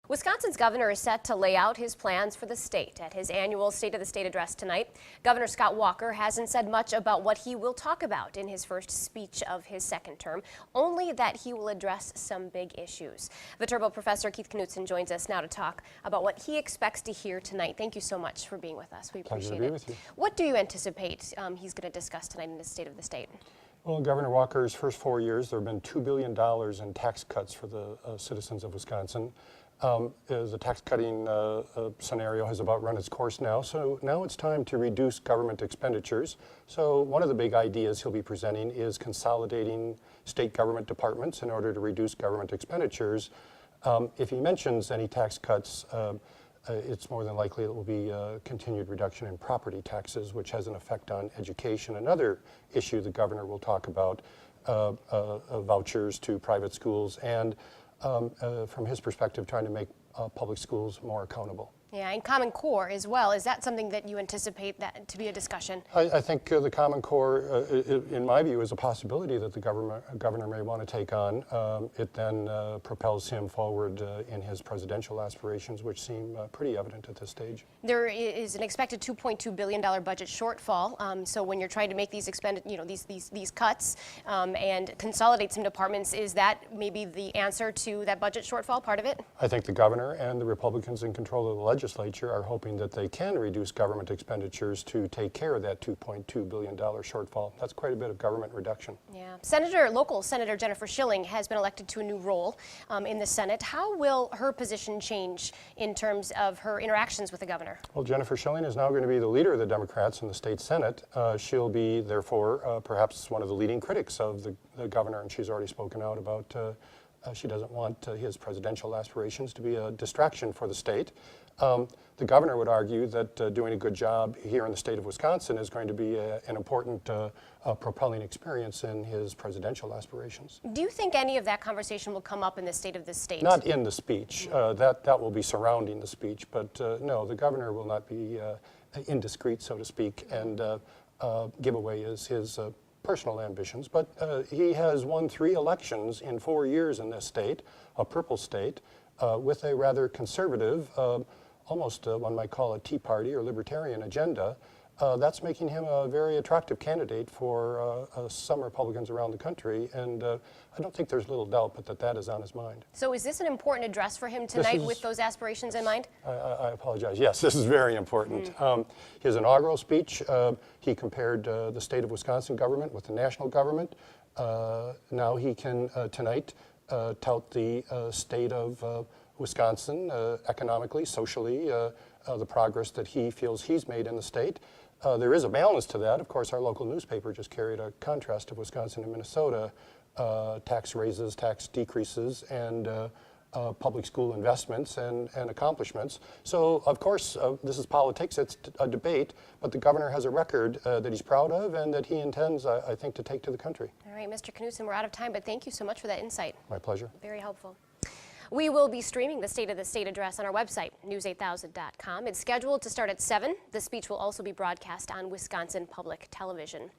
Wisconsin's governor is set to lay out his plans for the state at his annual State of the State address tonight. Governor Scott Walker hasn't said much about what he will talk about in his first speech of his second term, only that he will address some big issues. Viterbo Professor Keith Knutson joins us now to talk about what he expects to hear tonight. Thank you so much for being with us. We appreciate it. Pleasure to be with you. What do you anticipate he's going to discuss tonight in the State of the State? Well, Governor Walker's first 4 years, there have been $2 billion in tax cuts for the citizens of Wisconsin. The tax cutting scenario has about run its course now, so now it's time to reduce government expenditures. So one of the big ideas he'll be presenting is consolidating state government departments in order to reduce government expenditures. If he mentions any tax cuts, it's more than likely it will be a continued reduction in property taxes, which has an effect on education. Another issue the governor will talk about, vouchers to private schools, and from his perspective, trying to make public schools more accountable. Yeah, and Common Core as well. Is that something that you anticipate that to be a discussion? I think the Common Core, in my view, is a possibility that the governor may want to take on. It then propels him forward in his presidential aspirations, which seem pretty evident at this stage. There is an expected $2.2 billion budget shortfall. So when you're trying to make these these cuts and consolidate some departments, is that maybe the answer to that budget shortfall, part of it? I think the governor and the Republicans in control of the legislature are hoping that they can reduce government expenditures to take care of that $2.2 billion shortfall. That's quite a bit of government reduction. Yeah. Local Senator Jennifer Schilling has been elected to a new role in the Senate. How will her position change in terms of her interactions with the governor? Well, Jennifer Schilling is now going to be the leader of the Democrats in the state Senate. She'll be, therefore, perhaps one of the leading critics of the governor, and she's already spoken out about she doesn't want his presidential aspirations to be a distraction for the state. The governor would argue that doing a good job here in the state of Wisconsin is going to be an important propelling experience in his presidential aspirations. Do you think any of that conversation will come up in the State of the State? Not in the speech. That will be surrounding the speech, but no, the governor will not be indiscreet, so to speak, and give away his personal ambitions. But he has won 3 elections in 4 years in this state, a purple state, with a rather conservative, almost one might call a Tea Party or libertarian agenda. That's making him a very attractive candidate for some Republicans around the country, and I don't think there's little doubt but that is on his mind. So is this an important address for him tonight with those aspirations in mind? I apologize. Yes, this is very important. His inaugural speech, he compared the state of Wisconsin government with the national government. Now he can, tonight, tout the state of Wisconsin economically, socially, the progress that he feels he's made in the state. There is a balance to that. Of course, our local newspaper just carried a contrast of Wisconsin and Minnesota, tax raises, tax decreases, and public school investments and accomplishments. So, of course, this is politics, it's a debate, but the governor has a record that he's proud of and that he intends, I think, to take to the country. All right, Mr. Knutson, we're out of time, but thank you so much for that insight. My pleasure. Very helpful. We will be streaming the State of the State address on our website, news8000.com. It's scheduled to start at 7. The speech will also be broadcast on Wisconsin Public Television.